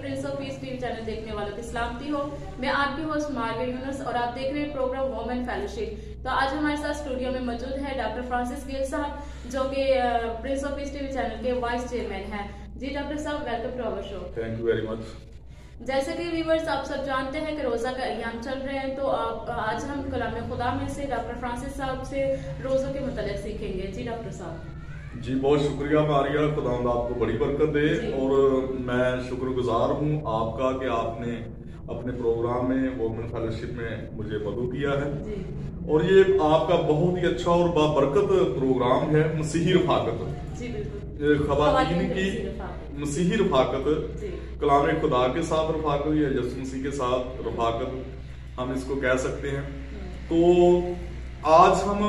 Prince of Peace TV channel देखने वालों की सलामती हो। मैं आपकी होस्ट मार्विया यूनुस और आप देख रहे हैं प्रोग्राम वोमेन फेलोशिप। तो आज हमारे साथ स्टूडियो में मौजूद है डॉक्टर फ्रांसिस गिल साहब, जो कि Prince of Peace TV channel के वाइस चेयरमैन हैं। जी डॉक्टर साहब, welcome to our show. Thank you very much. जैसे कि व्यूवर्स आप सब जानते हैं कि रोजा का अय्याम चल रहे हैं, तो आज हम कलाम खुदा में से डॉक्टर फ्रांसिस साहब से रोजों के मुतालिक सीखेंगे। जी डॉक्टर साहब। जी बहुत शुक्रिया मारिया, खुदावंद आपको बड़ी बरकत दे और मैं शुक्रगुजार हूँ आपका कि आपने अपने प्रोग्राम में वोमेन फेलोशिप में मुझे मदद किया है। और ये आपका बहुत ही अच्छा और बाबरकत प्रोग्राम है, मसीही रफाकत। जी बिल्कुल, खवातीन की मसीही रफाकत, कलाम खुदा के साथ रफाकत या यसु मसीह के साथ रफाकत हम इसको कह सकते हैं। तो आज हम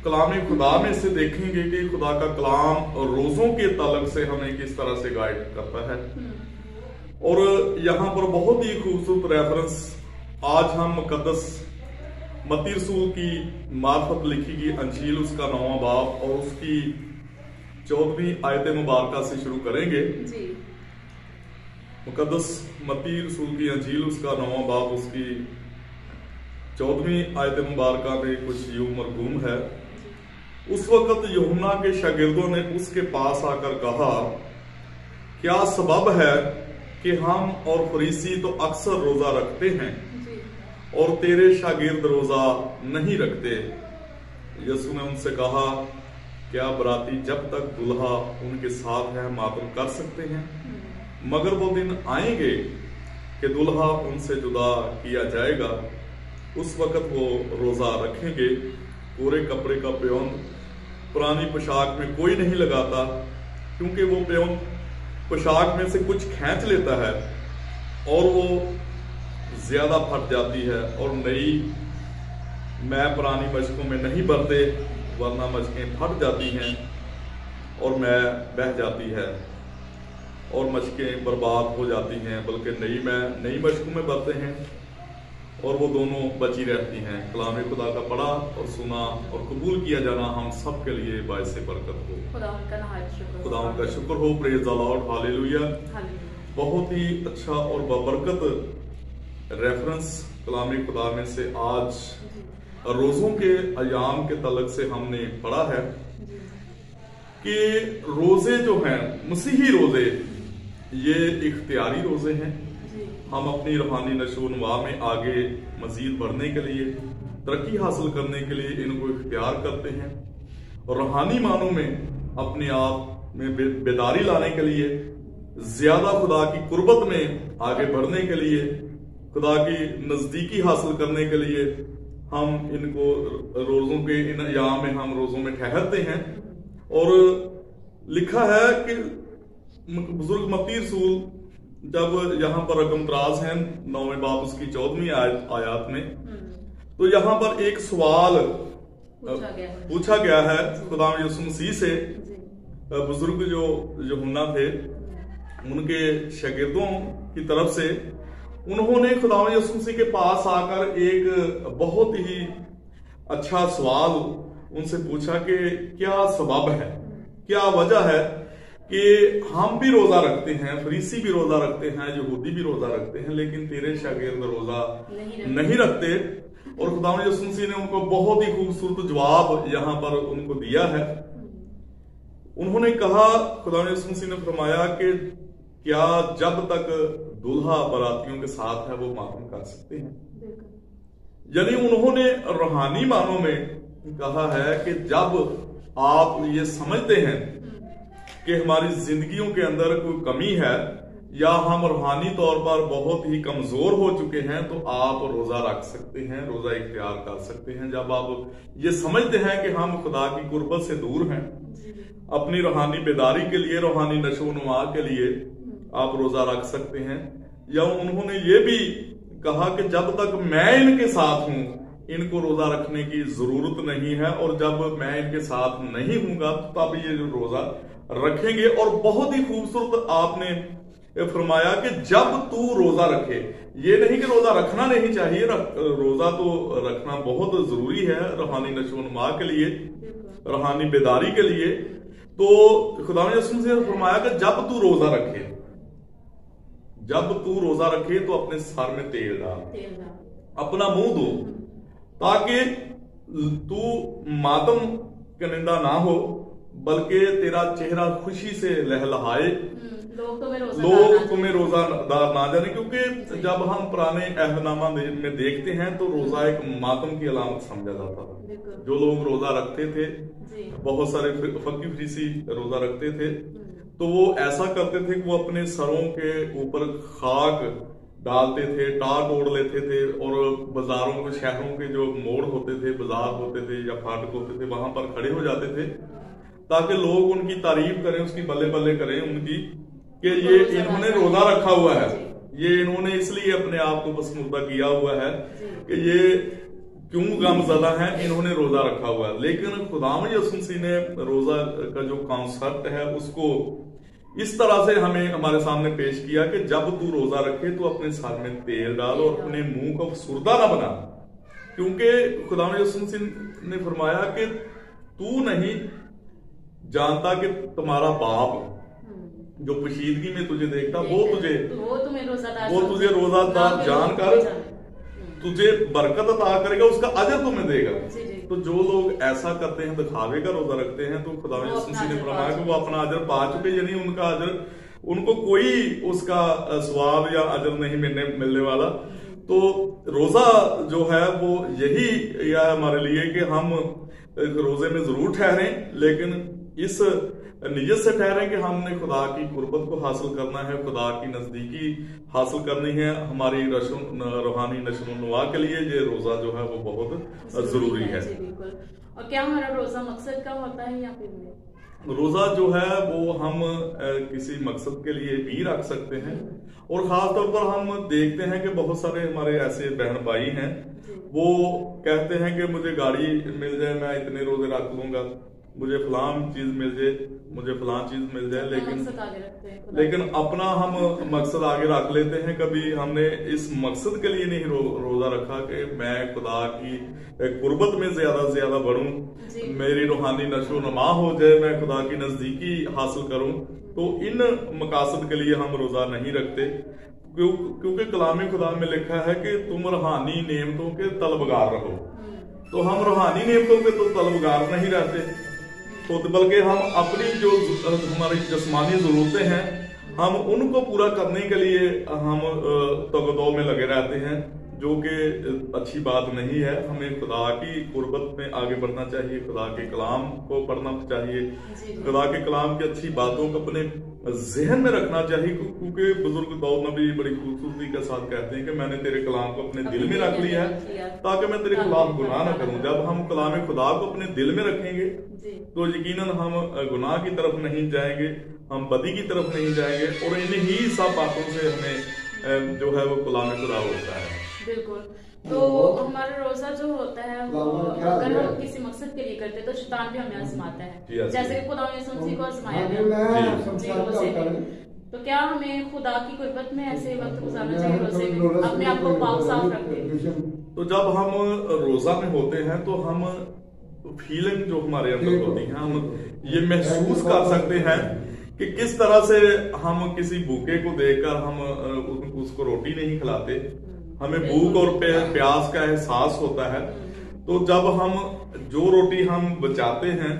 कलाम खुदा में से देखेंगे कि खुदा का कलाम रोजों के ताल्लुक से हमें किस तरह से गाइड करता है। और यहाँ पर बहुत ही खूबसूरत रेफरेंस आज हम मुकद्दस मत्ती रसूल की मार्फत लिखी गई अंजील उसका 9वां बाब और उसकी 14वीं आयत मुबारका से शुरू करेंगे। मुकद्दस मत्ती रसूल की अंजील उसका 9वां बाब उसकी 14वीं आयत मुबारका में कुछ यूं मरगूम है। उस वक्त यूहन्ना के शागिर्दों ने उसके पास आकर कहा, क्या सबब है कि हम और फरीसी तो अक्सर रोजा रखते हैं और तेरे शागिर्द रोजा नहीं रखते? यसु ने उनसे कहा, क्या बराती जब तक दुल्हा उनके साथ है मातम कर सकते हैं? मगर वो दिन आएंगे कि दुल्हा उनसे जुदा किया जाएगा, उस वक्त वो रोजा रखेंगे। पूरे कपड़े का प्योंद पुरानी पोशाक में कोई नहीं लगाता, क्योंकि वो प्योंद पोशाक में से कुछ खींच लेता है और वो ज्यादा फट जाती है, और नई मैं पुरानी मशकों में नहीं भरते, वरना मशकें फट जाती हैं और मैं बह जाती है और मशकें बर्बाद हो जाती हैं, बल्कि नई मशकों में भरते हैं और वो दोनों बची रहती हैं। कलाम खुदा का पढ़ा और सुना और कबूल किया जाना हम सब के लिए बायस बरकत हो। खुदा उनका शुक्र हो। Praise the Lord, hallelujah. बहुत ही अच्छा और बाबरकत रेफरेंस कलाम खुदा में से आज रोजों के अयाम के तलक से हमने पढ़ा है कि रोजे जो हैं, मसीही रोजे, ये इख्तियारी रोजे हैं। हम अपनी रूहानी नशोनुमा में आगे मजीद बढ़ने के लिए, तरक्की हासिल करने के लिए इनको इख्तियार करते हैं, और रूहानी मानों में अपने आप में बेदारी लाने के लिए, ज्यादा खुदा की कुर्बत में आगे बढ़ने के लिए, खुदा की नजदीकी हासिल करने के लिए हम इनको रोजों के इन अयाम में हम रोजों में ठहरते हैं। और लिखा है कि बुजुर्ग मत्ती रसूल जब यहाँ पर रकम तराज है 9वें बाब उसकी 14वीं आयत में, तो यहाँ पर एक सवाल पूछा गया है खुदा यसु मसीह से। बुजुर्ग जो यूहन्ना थे उनके शागिर्दों की तरफ से उन्होंने खुदा यसु मसीह के पास आकर एक बहुत ही अच्छा सवाल उनसे पूछा कि क्या सबब है, क्या वजह है कि हम भी रोजा रखते हैं, फरीसी भी रोजा रखते हैं, यहूदी भी रोजा रखते हैं, लेकिन तेरे शागिर्द रोजा नहीं रखते। और खुदा यसु मसीह ने उनको बहुत ही खूबसूरत जवाब यहाँ पर उनको दिया है। उन्होंने कहा, खुदा यसु मसीह ने फरमाया कि क्या जब तक दुल्हा बरातियों के साथ है वो मातम कर सकते हैं? यानी उन्होंने रूहानी मानों में कहा है कि जब आप ये समझते हैं कि हमारी जिंदगियों के अंदर कोई कमी है या हम रूहानी तौर पर बहुत ही कमजोर हो चुके हैं, तो आप रोजा रख सकते हैं, रोजा इख्तियार कर सकते हैं। जब आप ये समझते हैं कि हम खुदा की कुर्बत से दूर हैं, अपनी रूहानी बेदारी के लिए, रूहानी नशोनुमा के लिए आप रोजा रख सकते हैं। या उन्होंने ये भी कहा कि जब तक मैं इनके साथ हूं, इनको रोजा रखने की जरूरत नहीं है, और जब मैं इनके साथ नहीं हूंगा तब ये जो रोजा रखेंगे। और बहुत ही खूबसूरत आपने फरमाया कि जब तू रोजा रखे, ये नहीं कि रोजा रखना नहीं चाहिए, रोजा तो रखना बहुत जरूरी है रूहानी नशोनुमा के लिए, रूहानी बेदारी के लिए। तो खुदा ने फरमाया कि जब तू रोजा रखे, जब तू रोजा रखे तो अपने सर में तेल डाल, अपना मुंह धो, ताकि तू मातम का निंदा ना हो, बल्कि तेरा चेहरा खुशी से लहलहाए, लोग तुम्हें रोजादार ना जाने। क्योंकि जब हम पुराने अहदनामा में देखते हैं तो रोजा एक मातम की अलामत समझा जाता था। जो लोग रोजा रखते थे, बहुत सारे फकीर फरीसी रोजा रखते थे, तो वो ऐसा करते थे कि वो अपने सरों के ऊपर खाक डालते थे, टाट ओढ़ लेते थे, और बाजारों के, शहरों के जो मोड़ होते थे, बाजार होते थे या फाटक होते थे, वहां पर खड़े हो जाते थे ताकि लोग उनकी तारीफ करें, उसकी बल्ले बल्ले करें उनकी, कि ये इन्होंने रोजा रखा हुआ है, ये इन्होंने इसलिए अपने आप को बसमुर्दा किया हुआ है कि ये क्यों गमज़दा है, इन्होंने रोजा रखा हुआ है। लेकिन खुदावंद यसुस मसीह ने रोजा का जो कॉन्सेप्ट है उसको इस तरह से हमें हमारे सामने पेश किया कि जब तू रोजा रखे तो अपने सर में तेल डाल और अपने मुंह को सुर्दा ना बना। क्योंकि खुदावंद यसुस मसीह ने फरमाया कि तू नहीं जानता कि तुम्हारा बाप जो पोशीदगी में तुझे देखता वो तुझे रोजादार जानकर तुझे बरकत अता करेगा, उसका अजर तुम्हें देगा। तो जो लोग ऐसा करते हैं, दिखावे का रोजा रखते हैं, तो खुदावंद यसुस मसीह ने फरमाया कि वो अपना अजर पा चुके, यानी उनका अजर, उनको कोई उसका स्वाब या अजर नहीं मिलने वाला। तो रोजा जो है वो यही या हमारे लिए कि हम रोजे में जरूर ठहरे, लेकिन इस नियत से ठहरे कि हमने खुदा की कुर्बत को हासिल करना है, खुदा की नजदीकी हासिल करनी है। हमारी रूहानी नशो-नुमा के लिए ये रोजा जो है वो बहुत जरूरी है। और क्या हमारा रोजा मकसद का होता है या फिर रोजा जो है वो हम किसी मकसद के लिए भी रख सकते हैं, और खास तौर पर हम देखते हैं कि बहुत सारे हमारे ऐसे बहन भाई हैं, वो कहते हैं कि मुझे गाड़ी मिल जाए मैं इतने रोजे रख लूंगा, मुझे फलां चीज मिल जाए, मुझे फलां चीज मिल जाए, लेकिन अपना हम मकसद आगे रख लेते हैं। कभी हमने इस मकसद के लिए नहीं रोजा रखा कि मैं खुदा की कुर्बत में ज्यादा से ज्यादा बढ़ूं, मेरी रूहानी नशो नमा हो जाए, मैं खुदा की नजदीकी हासिल करूं। तो इन मकासद के लिए हम रोजा नहीं रखते, क्योंकि कलाम खुदा में लिखा है कि तुम रूहानी नेमतों के तलबगार रहो। तो हम रूहानी नेमतों के तो तलबगार नहीं रहते, तो बल्कि हम अपनी जो हमारी जिस्मानी जरूरतें हैं हम उनको पूरा करने के लिए हम तगदो में लगे रहते हैं, जो कि अच्छी बात नहीं है। हमें खुदा की कुर्बत में आगे बढ़ना चाहिए, खुदा के कलाम को पढ़ना चाहिए, खुदा के कलाम की अच्छी बातों को अपने जहन में रखना चाहिए। क्योंकि बुजुर्ग दाऊद नबी बड़ी खूबसूरती के साथ कहते हैं कि मैंने तेरे कलाम को अपने दिल में रख लिया है ताकि मैं तेरे खिलाफ गुनाह न करूं। जब हम कलाम खुदा को अपने दिल में रखेंगे तो यकीनन हम गुनाह की तरफ नहीं जाएंगे, हम बदी की तरफ नहीं जाएंगे, और इन्हीं सब बातों से हमें जो है वो कलाम खुदा होता है। बिल्कुल। तो हमारा रोजा जो होता है वो अगर हम किसी मकसद के लिए करते हैं तो शैतान भी हमें आजमाता है, जैसे कि खुदा ने यीशु को आजमाया गया। तो क्या हमें खुदा की कुर्बत में ऐसे वक्त गुजारना चाहिए रोजे में, अपने आप को पाक साफ रखते? तो जब हम रोजा में होते हैं तो हम फीलिंग जो हमारे अंदर होती है, हम ये महसूस कर सकते हैं कि किस तरह से हम किसी भूखे को देखकर हम उसको रोटी नहीं खिलाते, हमें भूख और प्यास का एहसास होता है। तो जब हम जो रोटी हम बचाते हैं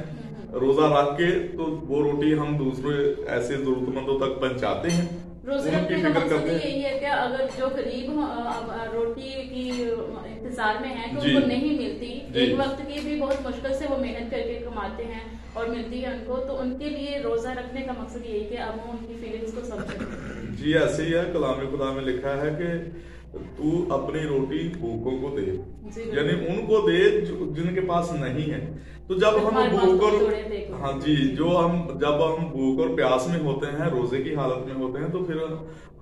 रोजा रख के, तो वो रोटी हम दूसरे ऐसे जरूरतमंदों तक पहुंचाते हैं। रोजे रखने का मकसद यही है कि अगर जो गरीब रोटी की इंतजार में है तो उनको नहीं मिलती, एक वक्त की भी बहुत मुश्किल से वो मेहनत करके कमाते हैं और मिलती है उनको, तो उनके लिए रोजा रखने का मकसद यही कि अब हम उनकी फीलिंग्स को समझें। जी ऐसे ही है, कलाम खुदा में लिखा है कि तू अपनी रोटी भूखों को दे, यानी उनको दे जिनके पास नहीं है। तो जब हम भूख और हाँ जी, जब हम भूख और प्यास में होते हैं, रोजे की हालत में होते हैं, तो फिर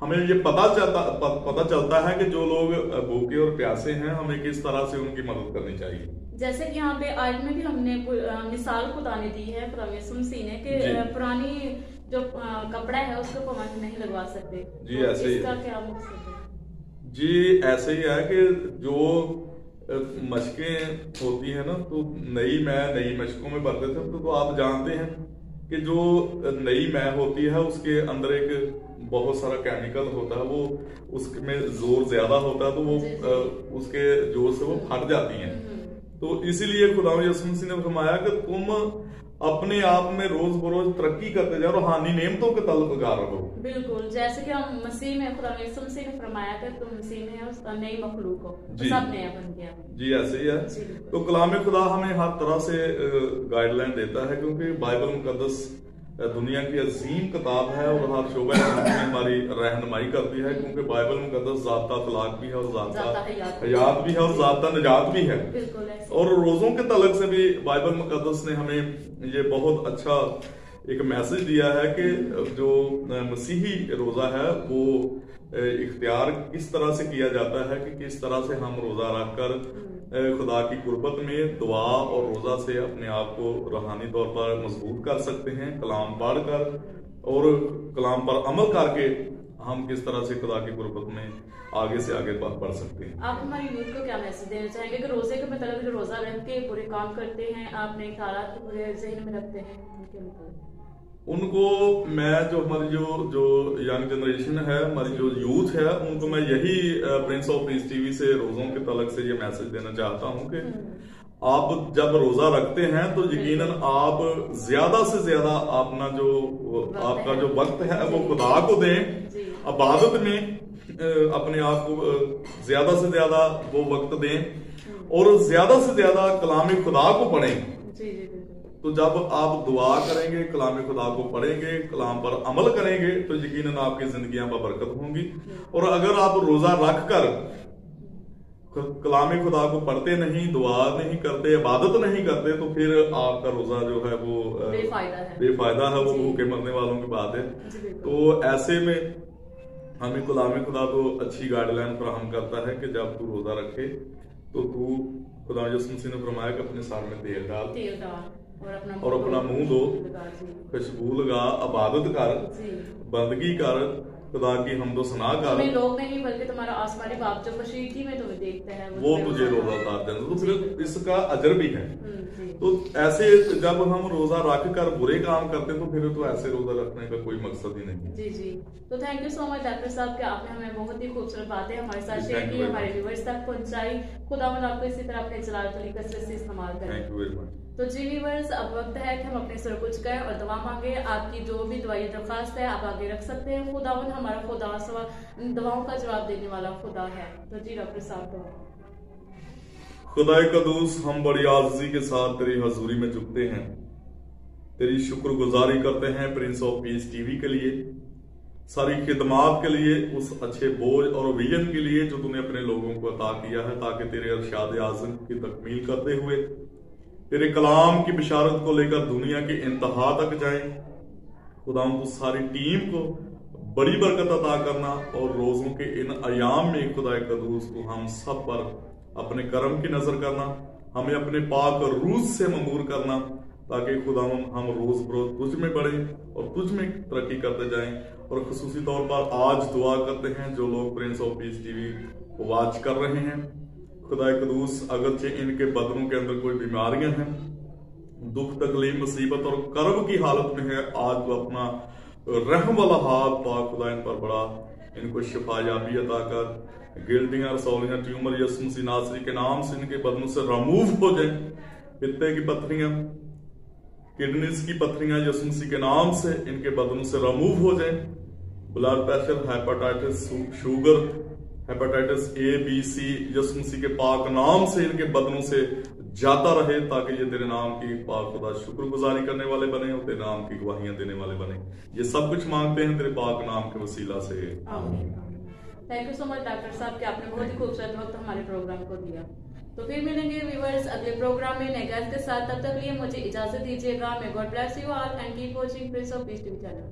हमें ये पता चलता है कि जो लोग भूखे और प्यासे हैं हमें किस तरह से उनकी मदद करनी चाहिए। जैसे कि यहाँ पे आज में भी हमने मिसाल खुदा ने दी है यीशु मसीह ने कि पुरानी जो कपड़ा है उसको पवन नहीं लगवा सकते। जी ऐसे ही इसका क्या मकसद है? जी ऐसे ही है कि जो मशकें होती है ना, तो नई मशकों में भरते थे तो आप जानते हैं कि जो नई मैह होती है उसके अंदर एक बहुत सारा केमिकल होता है, वो उसमें जोर ज्यादा होता है, तो वो उसके जोर से वो फट जाती हैं। तो इसीलिए खुदावंद यीशु मसीह ने फरमाया कि तुम अपने आप में रोज बरोज तरक्की करते जाओ, रूहानी नेमतों के तलबगार रहो। बिल्कुल, जैसे कि हम मसीह में, खुदावंद यीशु मसीह ने फरमाया कि तुम मसीह में हो, नई मखलूक हो, तो सब नया बन गया। जी ऐसे ही है। तो कलाम खुदा हमें हर तरह से गाइडलाइन देता है, क्योंकि बाइबल मुकद्दस दुनिया की अजीम किताब है और हर शोबे में हमारी रहनुमाई करती है, क्योंकि बाइबल मुकद्दस ज़ाब्ता अखलाक भी है और ज़ाब्ता हयात भी है और ज़ाब्ता निजात भी है। और रोज़ों के तलक से भी बाइबल मुकद्दस ने हमें ये बहुत अच्छा एक मैसेज दिया है कि जो मसीही रोज़ा है वो इख्तियार किस तरह से किया जाता है, कि किस तरह से हम रोज़ा रखकर खुदा की कुर्बत में दुआ और रोज़ा से अपने आप को रूहानी तौर पर मजबूत कर सकते हैं, कलाम पढ़कर और कलाम पर अमल करके हम किस तरह से खुदा की कुर्बत में आगे से आगे बढ़ सकते हैं। आप हमारी यूथ को क्या मैसेज देना चाहेंगे कि रोजे के मतलब जो रोजा रख के बुरे काम करते हैं, आप नए ख्यालात को पूरे ज़हन में रखते हैं, उनको मैं जो हमारी जो यंग जनरेशन है, हमारी जो यूथ है, उनको मैं यही प्रिंस ऑफ पीस टीवी से रोजों के तलक से ये मैसेज देना चाहता हूँ कि आप जब रोजा रखते हैं तो यकीनन आप ज्यादा से ज्यादा अपना जो आपका जो वक्त है वो खुदा को दें, इबादत में अपने आप को ज्यादा से ज्यादा वो वक्त दें और ज्यादा से ज्यादा कलाम खुदा को पढ़ें। तो जब आप दुआ करेंगे, कलाम खुदा को पढ़ेंगे, कलाम पर अमल करेंगे, तो यकीनन आपकी जिंदगियां बबरकत होंगी। और अगर आप रोजा रख कर कलाम खुदा को पढ़ते नहीं, दुआ नहीं करते, इबादत नहीं करते, तो फिर आपका रोजा जो है वो बेफायदा है, वो भूखे मरने वालों की बात है। तो ऐसे में हमें कलाम खुदा तो अच्छी गाइडलाइन फराहम करता है कि जब तू रोजा रखे तो तू खुदा यीशु मसीह ने फरमाया कि अपने सर में तेल डाल और अपना मुंह धो, खुशबू लगा, इबादत कर, बंदगी कर, खुदा की हमदो सना कर। लोग नहीं बल्कि तुम्हारा आसमानी बाप जो कशीदगी में तुम्हें देखता है वो तुझे रोजा उतार देना, तो फिर इसका अजर भी है। तो ऐसे जब हम रोजा रख कर बुरे काम करते हैं तो फिर तो ऐसे रोजा रखने का कोई मकसद ही नहीं। जी जी, तो thank you so much doctor साहब कि आपने हमें बहुत ही खूबसूरत बातें हमारे साथ शेयर की, हमारे व्यूअर्स तक पहुंचाई। खुदावंद आपको इसी तरह अपने जलाल तौली कसरत से इस्तेमाल करें। Thank you very much. तो जी व्यूअर्स, अब वक्त है कि हम अपने सर कुछ करें और दुआ मांगे। आपकी जो भी दुआई दरख्वास्त है आप आगे रख सकते हैं। खुदावंद हमारा खुदा सवा दुआओं का जवाब देने वाला खुदा है। तो जी डॉक्टर साहब, खुदाए कदूस, हम बड़ी आज़ी के साथ तेरी हजूरी में झुकते हैं, तेरी शुक्रगुजारी करते हैं प्रिंस ऑफ पीस टीवी के लिए, सारी खिदमात के लिए, उस अच्छे बोझ और विजन के लिए जो तूने अपने लोगों को अता किया है, ताकि तेरे अरशाद आज़म की तकमील करते हुए तेरे कलाम की बिशारत को लेकर दुनिया के इंतहा तक जाएं। खुदा तो सारी टीम को बड़ी बरकत अता करना और रोजों के इन अयाम में खुदाए कदूस को हम सब पर अपने करम की नजर करना, हमें अपने पाक रूह से ममूर करना, ताकि खुदा हम रोज बरोज तुझ में बढ़े और तुझ में तरक्की करते जाएं। और खुसूसी तौर पर आज दुआ करते हैं जो लोग प्रिंस ऑफ पीस टीवी को वॉच कर रहे हैं, खुदा कदूस अगरचे इनके बदनों के अंदर कोई बीमारियां हैं, दुख तकलीफ मुसीबत और कर्ब की हालत में है, आज तो अपना रहम वाला हाथ पा खुदा इन पर बड़ा, इनको शिफायाबी अता कर, गिल्टियां, रसौलियां, ट्यूमर यीशु मसीह नासरी के नाम से इनके बदनों से रिमूव हो जाए। पित्ते की पत्थरियां, किडनीज की पत्थरियां यीशु मसीह के नाम से इनके बदनों से रिमूव हो जाए। Blood pressure, hepatitis, sugar, hepatitis A B C Yeshu Masih के पाक नाम से इनके बदनों से जाता रहे, ताकि ये तेरे नाम की पाक खुदा शुक्रगुजारी करने वाले बने और तेरे नाम की गवाहियां देने वाले बने। ये सब कुछ मांगते हैं तेरे पाक नाम के वसीला से, आमीन। Thank you so much doctor साहब कि आपने बहुत ही खूबसूरत वक्त हमारे प्रोग्राम को दिया। तो फिर मिलेंगे व्यूअर्स अगले प्रोग्राम में नए गेस्ट के साथ। तब तक लिए मुझे इजाजत दीजिएगा। May God bless you all and keep watching Prince of Peace TV channel.